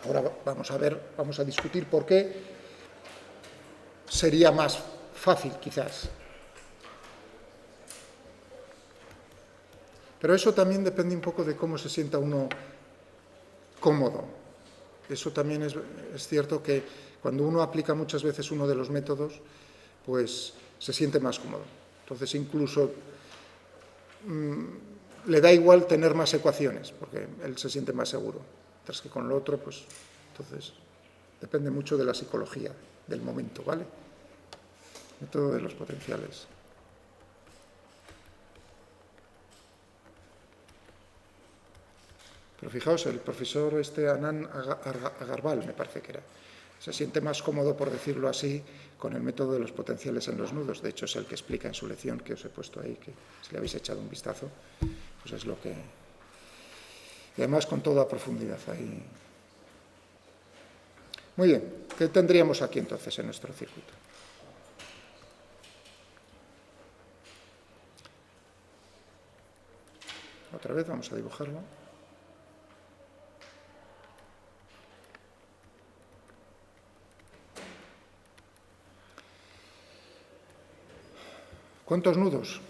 Ahora vamos a discutir por qué sería más fácil, quizás. Pero eso también depende un poco de cómo se sienta uno cómodo. Eso también es cierto que cuando uno aplica muchas veces uno de los métodos, pues se siente más cómodo. Entonces incluso le da igual tener más ecuaciones, porque él se siente más seguro. Mientras que con lo otro, pues entonces depende mucho de la psicología del momento, ¿vale? Método de los potenciales. Pero fijaos, el profesor Anand Agarwal, me parece que era, se siente más cómodo, por decirlo así, con el método de los potenciales en los nudos. De hecho, es el que explica en su lección, que os he puesto ahí, que si le habéis echado un vistazo, pues es lo que... Y además con toda profundidad ahí. Muy bien, ¿qué tendríamos aquí entonces en nuestro circuito? Otra vez vamos a dibujarlo. ¿Cuántos nudos?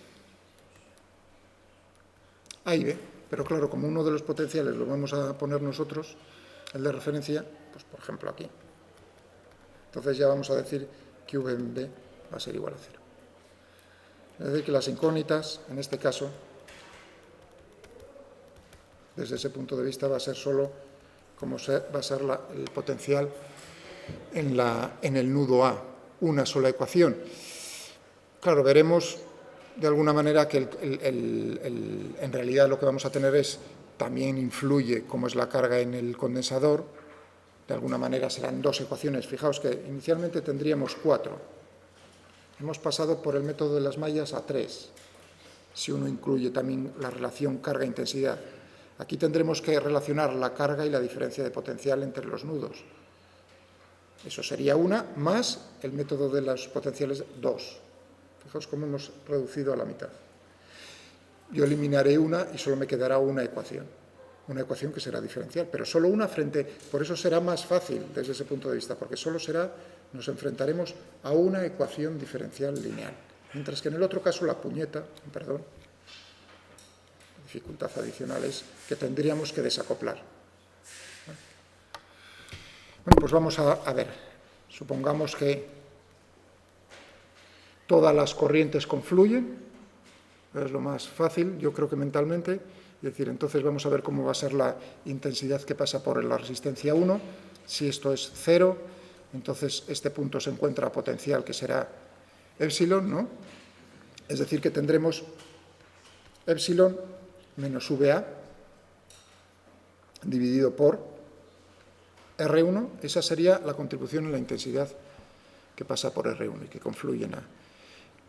A y B, pero claro, como uno de los potenciales lo vamos a poner nosotros, el de referencia, pues por ejemplo aquí. Entonces ya vamos a decir que V en B va a ser igual a 0. Es decir, que las incógnitas, en este caso, desde ese punto de vista va a ser solo como va a ser el potencial en el nudo A, una sola ecuación. Claro, veremos de alguna manera que en realidad lo que vamos a tener también influye cómo es la carga en el condensador. De alguna manera serán dos ecuaciones. Fijaos que inicialmente tendríamos 4. Hemos pasado por el método de las mallas a 3, si uno incluye también la relación carga-intensidad. Aquí tendremos que relacionar la carga y la diferencia de potencial entre los nudos. Eso sería una, más el método de los potenciales 2. Fijaos cómo hemos reducido a la mitad. Yo eliminaré una y solo me quedará una ecuación que será diferencial, pero solo una por eso será más fácil desde ese punto de vista, porque solo nos enfrentaremos a una ecuación diferencial lineal, mientras que en el otro caso la dificultad adicional es que tendríamos que desacoplar. Bueno, pues vamos a ver, supongamos que todas las corrientes confluyen, es lo más fácil, yo creo que mentalmente. Es decir, entonces vamos a ver cómo va a ser la intensidad que pasa por la resistencia 1. Si esto es 0, entonces este punto se encuentra a potencial, que será epsilon, ¿no? Es decir, que tendremos epsilon menos VA dividido por R1. Esa sería la contribución en la intensidad que pasa por R1 y que confluye en A.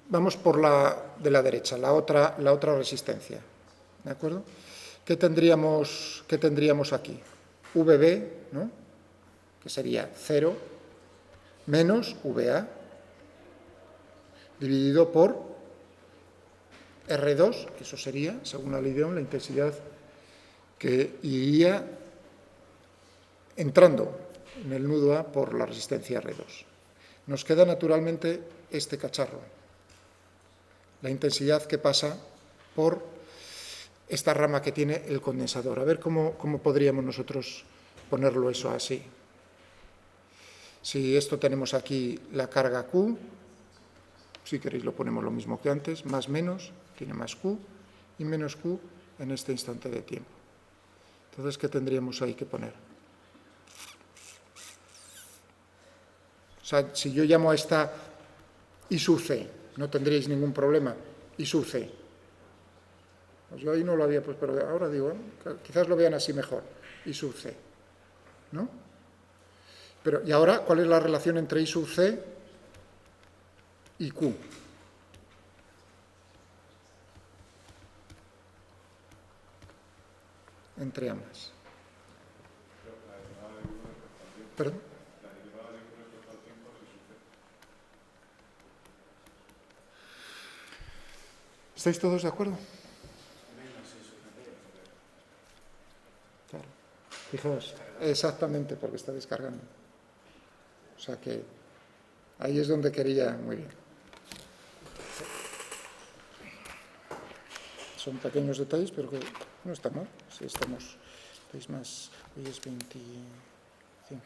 Vamos por la de la derecha, la otra resistencia. ¿De acuerdo? ¿Qué tendríamos aquí? VB, ¿no? Que sería 0 menos VA dividido por R2, que eso sería, según la ley de Ohm, la intensidad que iría entrando en el nudo A por la resistencia R2. Nos queda naturalmente este cacharro, la intensidad que pasa por esta rama que tiene el condensador. A ver cómo podríamos nosotros ponerlo eso así. Si esto tenemos aquí la carga Q, si queréis lo ponemos lo mismo que antes, más menos, tiene más Q, y menos Q en este instante de tiempo. Entonces, ¿qué tendríamos ahí que poner? O sea, si yo llamo a esta I sub C, no tendríais ningún problema, I sub C. Pues yo ahí no lo había puesto, pero ahora digo, quizás lo vean así mejor, I sub C, ¿no? Pero, ¿y ahora cuál es la relación entre I sub C y Q? Entre ambas. ¿Perdón? ¿Estáis todos de acuerdo? Claro. Fijaos, exactamente porque está descargando. O sea que ahí es donde quería, muy bien. Son pequeños detalles, pero que no está mal. Si estamos, veis más, hoy es 25, ¿no?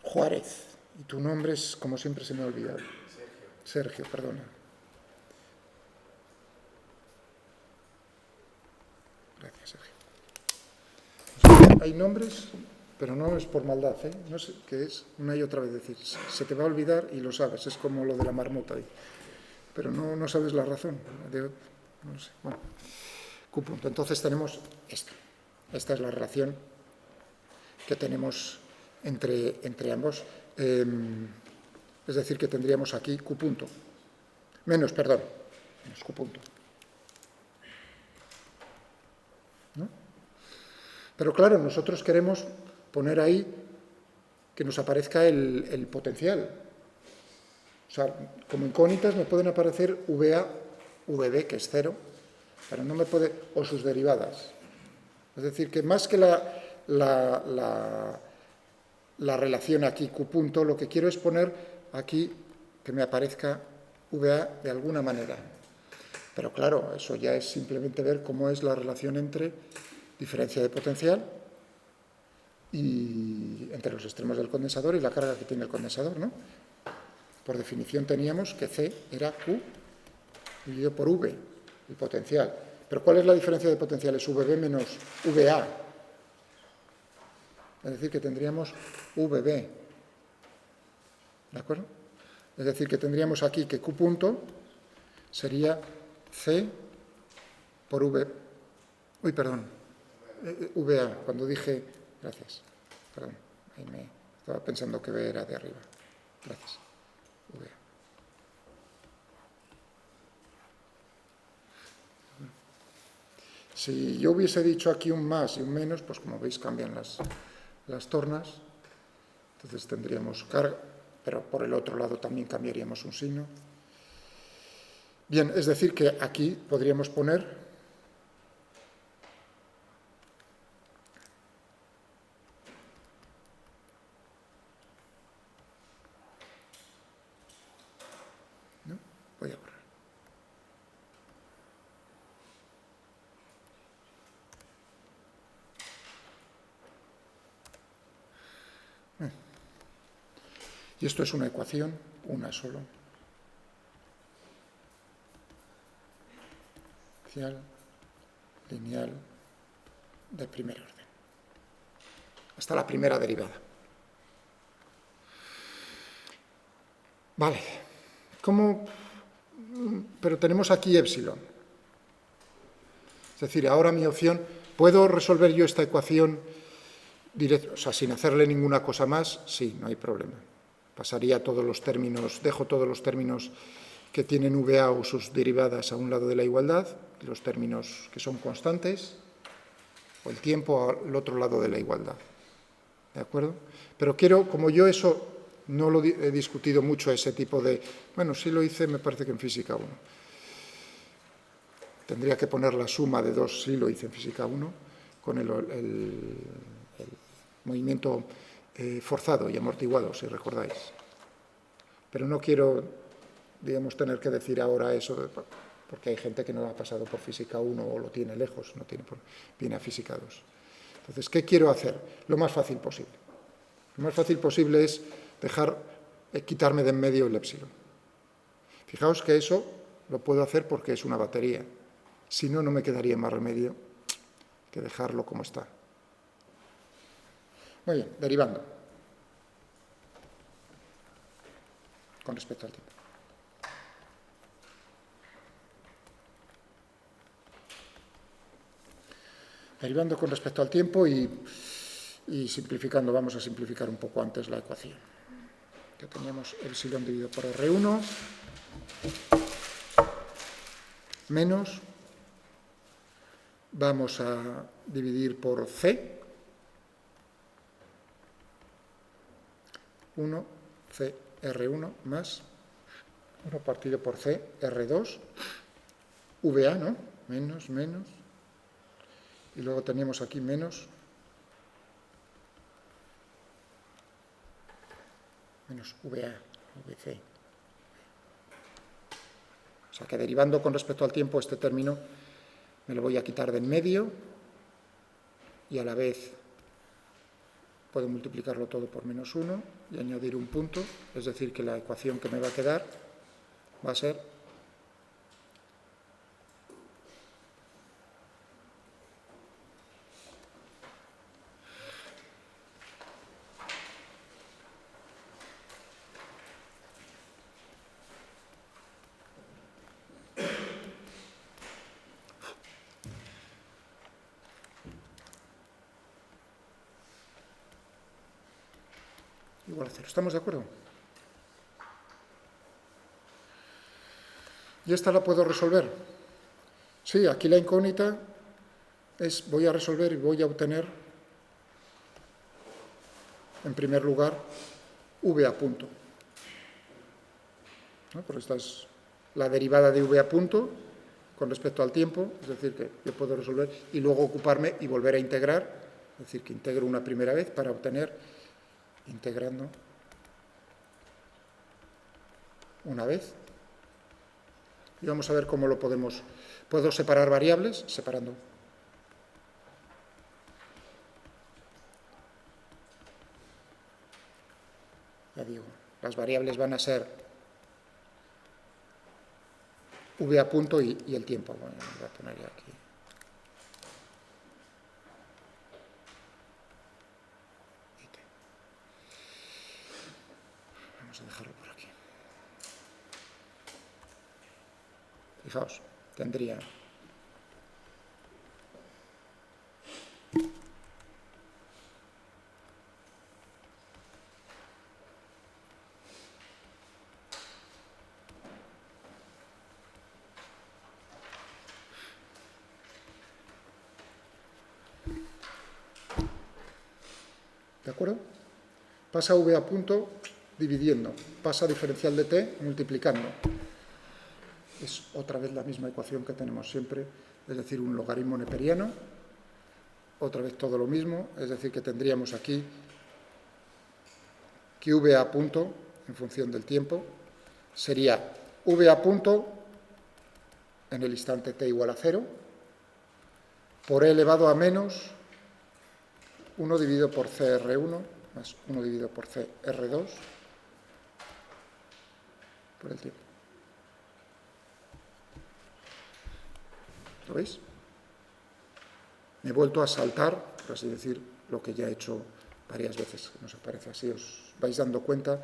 Juárez. Y tu nombre es, como siempre se me ha olvidado. Sergio, perdona. Gracias, Sergio. Hay nombres, pero no es por maldad, ¿eh? No sé qué es, una y otra vez decir. Se te va a olvidar y lo sabes, es como lo de la marmota ahí. Pero no sabes la razón. No sé. Bueno, Q punto. Entonces tenemos esto. Esta es la relación que tenemos entre ambos. Es decir, que tendríamos aquí Q punto. Menos Q punto. ¿No? Pero claro, nosotros queremos poner ahí que nos aparezca el potencial. O sea, como incógnitas me pueden aparecer VA, VB, que es 0, pero no me puede, o sus derivadas. Es decir, que más que la relación aquí Q punto, lo que quiero es poner aquí que me aparezca VA de alguna manera. Pero claro, eso ya es simplemente ver cómo es la relación entre diferencia de potencial y entre los extremos del condensador y la carga que tiene el condensador, ¿no? Por definición teníamos que C era Q dividido por V, el potencial. Pero ¿cuál es la diferencia de potenciales? VB menos VA. Es decir, que tendríamos VB. ¿De acuerdo? Es decir, que tendríamos aquí que Q punto sería C por V. Uy, perdón. VA, cuando dije... Gracias. Perdón. Ahí me estaba pensando que V era de arriba. Gracias. VA. Si yo hubiese dicho aquí un más y un menos, pues como veis cambian las tornas. Entonces tendríamos carga, pero por el otro lado también cambiaríamos un signo. Bien, es decir que aquí podríamos poner ¿no? Voy a borrar. Y esto es una ecuación, una solo. Lineal de primer orden. Hasta la primera derivada. Vale. ¿Cómo? Pero tenemos aquí epsilon. Es decir, ahora mi opción, ¿puedo resolver yo esta ecuación directo, o sea, sin hacerle ninguna cosa más? Sí, no hay problema. Pasaría todos los términos, dejo todos los términos que tienen VA o sus derivadas a un lado de la igualdad, los términos que son constantes, o el tiempo al otro lado de la igualdad. ¿De acuerdo? Pero quiero, como yo eso no lo he discutido mucho, ese tipo de... Bueno, sí lo hice, me parece que en física 1. Tendría que poner la suma de dos, sí lo hice en física 1, con el movimiento forzado y amortiguado, si recordáis. Pero no quiero, digamos, tener que decir ahora eso, porque hay gente que no ha pasado por física 1 o lo tiene lejos, no tiene viene a física 2. Entonces, ¿qué quiero hacer? Lo más fácil posible. Lo más fácil posible es quitarme de en medio el épsilon. Fijaos que eso lo puedo hacer porque es una batería. Si no, no me quedaría más remedio que dejarlo como está. Muy bien, derivando. Con respecto al tiempo. Derivando con respecto al tiempo y simplificando, vamos a simplificar un poco antes la ecuación. Que teníamos epsilon dividido por R1 menos, vamos a dividir por C, 1, C, R1 más 1 partido por C, R2, VA, ¿no? Menos, y luego tenemos aquí menos VA, VC. O sea que derivando con respecto al tiempo este término me lo voy a quitar de en medio y a la vez puedo multiplicarlo todo por menos 1 y añadir un punto, es decir que la ecuación que me va a quedar va a ser igual a 0. ¿Estamos de acuerdo? ¿Y esta la puedo resolver? Sí, aquí la incógnita es, voy a resolver y voy a obtener, en primer lugar, v a punto. ¿No? Porque esta es la derivada de v a punto con respecto al tiempo, es decir, que yo puedo resolver y luego ocuparme y volver a integrar, es decir, que integro una primera vez para obtener, integrando una vez. Y vamos a ver cómo lo puedo separar variables, separando. Ya digo, las variables van a ser v a punto y el tiempo. Bueno, voy a poner ya aquí. Vamos a dejarlo por aquí. Fijaos, tendría ¿de acuerdo? Pasa v a punto dividiendo, pasa diferencial de t multiplicando. Es otra vez la misma ecuación que tenemos siempre, es decir, un logaritmo neperiano, otra vez todo lo mismo, es decir, que tendríamos aquí que v a punto, en función del tiempo, sería v a punto en el instante t igual a 0, por e elevado a menos 1 dividido por CR1 más 1 dividido por CR2 por el tiempo. ¿Lo veis? Me he vuelto a saltar, por así decir, lo que ya he hecho varias veces, que nos aparece así. Os vais dando cuenta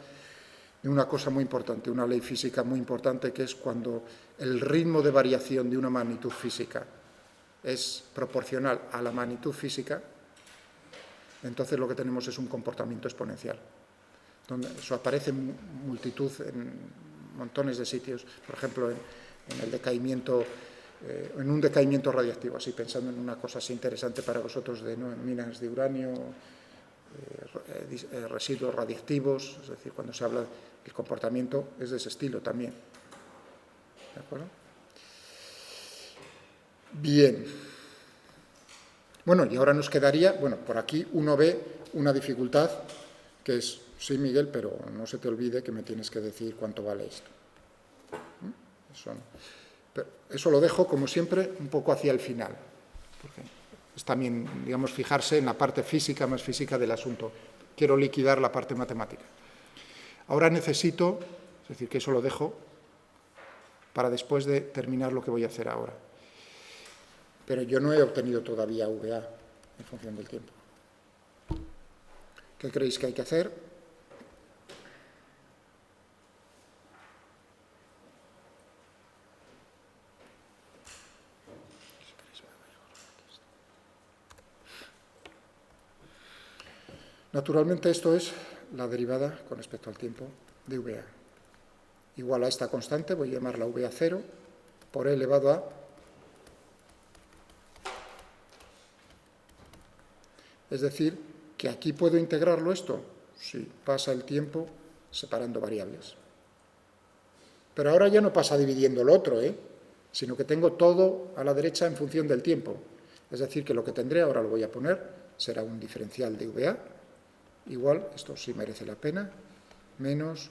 de una cosa muy importante, una ley física muy importante, que es cuando el ritmo de variación de una magnitud física es proporcional a la magnitud física, entonces lo que tenemos es un comportamiento exponencial. Donde eso aparece en multitud, en montones de sitios, por ejemplo, en el decaimiento, en un decaimiento radiactivo, así pensando en una cosa así interesante para vosotros de minas de uranio, residuos radiactivos, es decir, cuando se habla del comportamiento es de ese estilo también. ¿De acuerdo? Bien. Bueno, y ahora nos quedaría, bueno, por aquí uno ve una dificultad que es, sí, Miguel, pero no se te olvide que me tienes que decir cuánto vale esto. Eso lo dejo, como siempre, un poco hacia el final, porque es también, digamos, fijarse en la parte física, más física del asunto. Quiero liquidar la parte matemática. Ahora necesito, es decir, que eso lo dejo para después de terminar lo que voy a hacer ahora. Pero yo no he obtenido todavía VA en función del tiempo. ¿Qué creéis que hay que hacer? Naturalmente esto es la derivada con respecto al tiempo de VA. Igual a esta constante, voy a llamarla VA0, por e elevado a... Es decir, que aquí puedo integrarlo esto. Sí, pasa el tiempo separando variables. Pero ahora ya no pasa dividiendo el otro, sino que tengo todo a la derecha en función del tiempo. Es decir, que lo que tendré, ahora lo voy a poner, será un diferencial de VA, igual, esto sí merece la pena, menos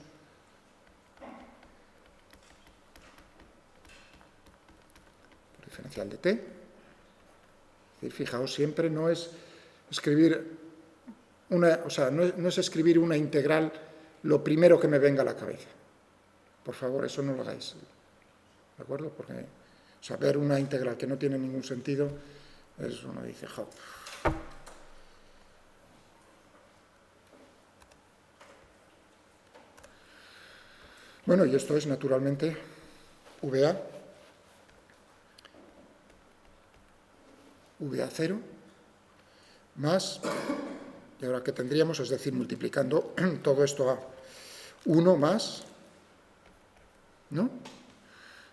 diferencial de t. Es decir, fijaos, siempre no es escribir una, o sea, no es escribir una integral lo primero que me venga a la cabeza. Por favor, eso no lo hagáis. ¿De acuerdo? Porque saber una integral que no tiene ningún sentido es, uno dice, jo. Bueno, y esto es naturalmente VA, VA0, más, y ahora que tendríamos, es decir, multiplicando todo esto a 1 más, ¿no?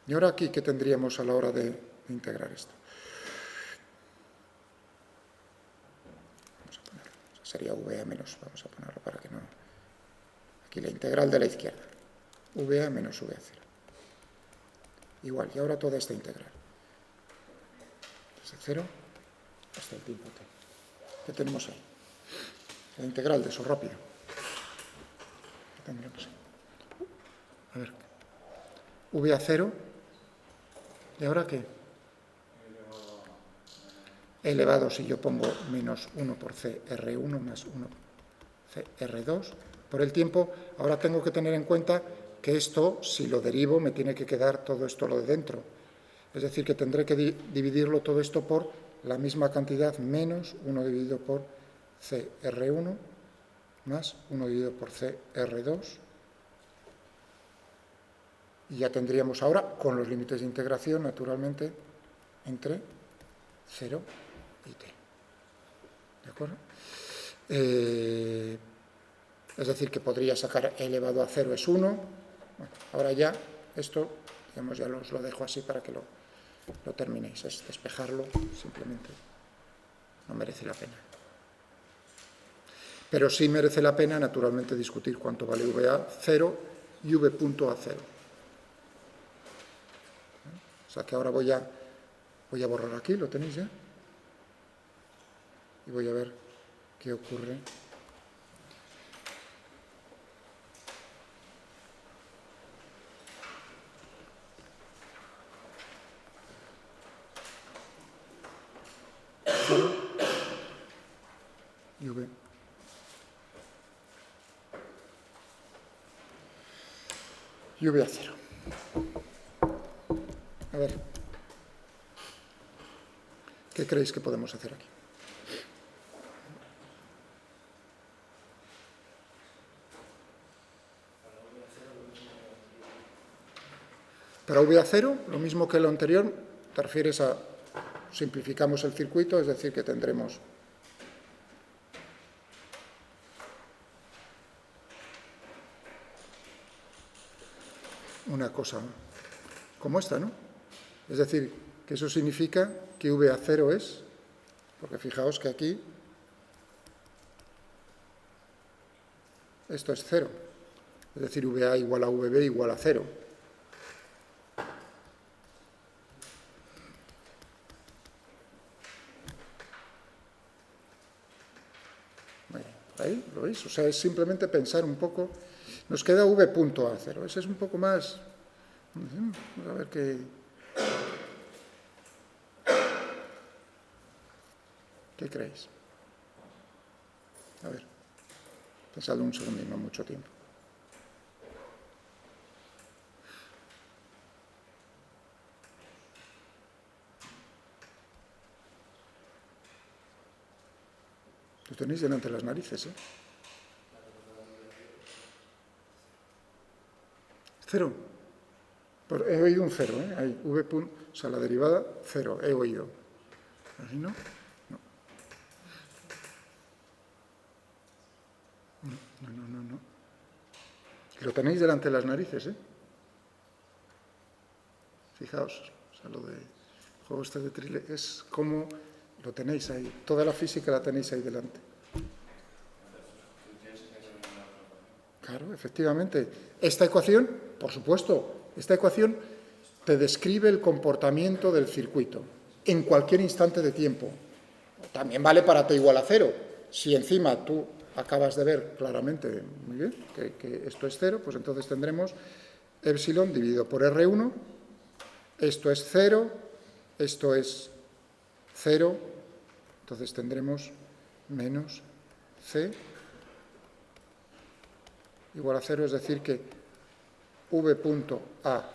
Y ahora aquí, ¿qué tendríamos a la hora de integrar esto? Vamos a ponerlo, sería VA menos, vamos a ponerlo para que no... Aquí la integral de la izquierda, VA menos VA0. Igual, y ahora toda esta integral. Desde 0 hasta el tiempo t. ¿Qué tenemos ahí? La integral de eso, rápido. ¿Qué tendremos ahí? A ver. VA0. ¿Y ahora qué? Elevado, si yo pongo menos 1 por CR1 más 1 CR2. Por el tiempo, ahora tengo que tener en cuenta que esto, si lo derivo, me tiene que quedar todo esto lo de dentro. Es decir, que tendré que dividirlo todo esto por la misma cantidad menos 1 dividido por CR1 más 1 dividido por CR2. Y ya tendríamos ahora, con los límites de integración, naturalmente, entre 0 y t. ¿De acuerdo? Es decir, que podría sacar e elevado a 0 es 1. Bueno, ahora ya, esto, digamos, ya os lo dejo así para que lo terminéis. Es despejarlo, simplemente no merece la pena. Pero sí merece la pena, naturalmente, discutir cuánto vale VA0 y V punto A0. O sea que ahora voy a borrar aquí, ¿lo tenéis ya? Y voy a ver qué ocurre. Y V. Y V a 0. A ver, ¿qué creéis que podemos hacer aquí? Para V a 0, lo mismo que lo anterior, te refieres a, simplificamos el circuito, es decir, que tendremos una cosa como esta, ¿no? Es decir, que eso significa que V a 0 es, porque fijaos que aquí esto es 0, es decir, VA igual a VB igual a 0. Ahí, ¿lo veis? O sea, es simplemente pensar un poco. Nos queda V punto A 0. Ese es un poco más... Vamos a ver qué... ¿Qué creéis? A ver, pensadlo un segundo y no mucho tiempo. Lo tenéis delante de las narices, ¿eh? 0. He oído un 0, ¿eh? Ahí, V punto, o sea, la derivada, 0, he oído. ¿Así no? No. No. Lo tenéis delante de las narices, ¿eh? Fijaos, o sea, lo de juego este de Trile es como lo tenéis ahí, toda la física la tenéis ahí delante. Claro, efectivamente. Esta ecuación, por supuesto, esta ecuación te describe el comportamiento del circuito. en cualquier instante de tiempo. También vale para t igual a 0. Si encima tú acabas de ver claramente, muy bien, que esto es 0, pues entonces tendremos epsilon dividido por R1, esto es 0, esto es 0, entonces tendremos menos C igual a 0, es decir que V punto A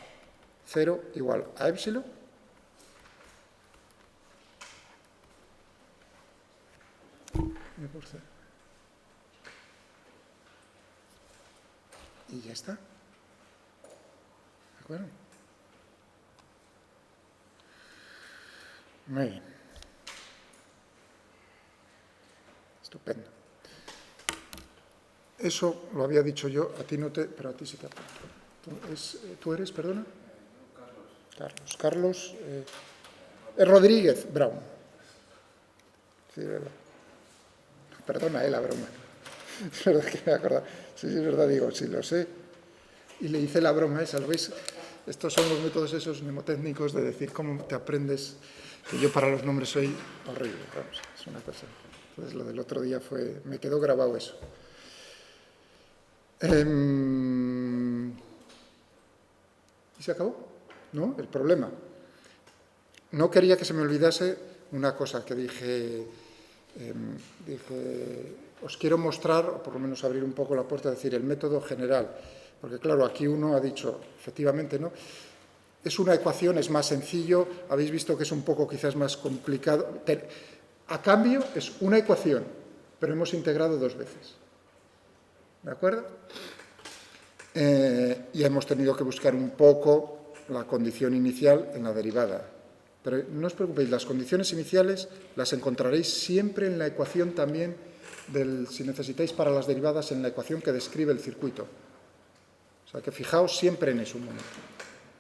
0 igual a epsilon por C. Y ya está. ¿De acuerdo? Muy bien. Estupendo. Eso lo había dicho yo, a ti no te... pero a ti sí te apunto. ¿Tú eres, perdona? Carlos Rodríguez Brown. Sí, verdad. Perdona, la broma. Es verdad que me he acordado. Sí, es verdad, digo, sí, lo sé. Y le hice la broma esa, ¿lo veis? Estos son los métodos esos mnemotécnicos de decir cómo te aprendes, que yo para los nombres soy horrible, vamos, es una cosa. Entonces lo del otro día fue, me quedó grabado eso. ¿Y se acabó? ¿No? El problema. No quería que se me olvidase una cosa que dije, os quiero mostrar, o por lo menos abrir un poco la puerta, decir, el método general. Porque claro, aquí uno ha dicho, efectivamente, ¿no? Es una ecuación, es más sencillo, habéis visto que es un poco quizás más complicado. A cambio, es una ecuación, pero hemos integrado 2 veces. ¿De acuerdo? Y hemos tenido que buscar un poco la condición inicial en la derivada. Pero no os preocupéis, las condiciones iniciales las encontraréis siempre en la ecuación también, si necesitáis para las derivadas, en la ecuación que describe el circuito. O sea que fijaos siempre en eso un momento.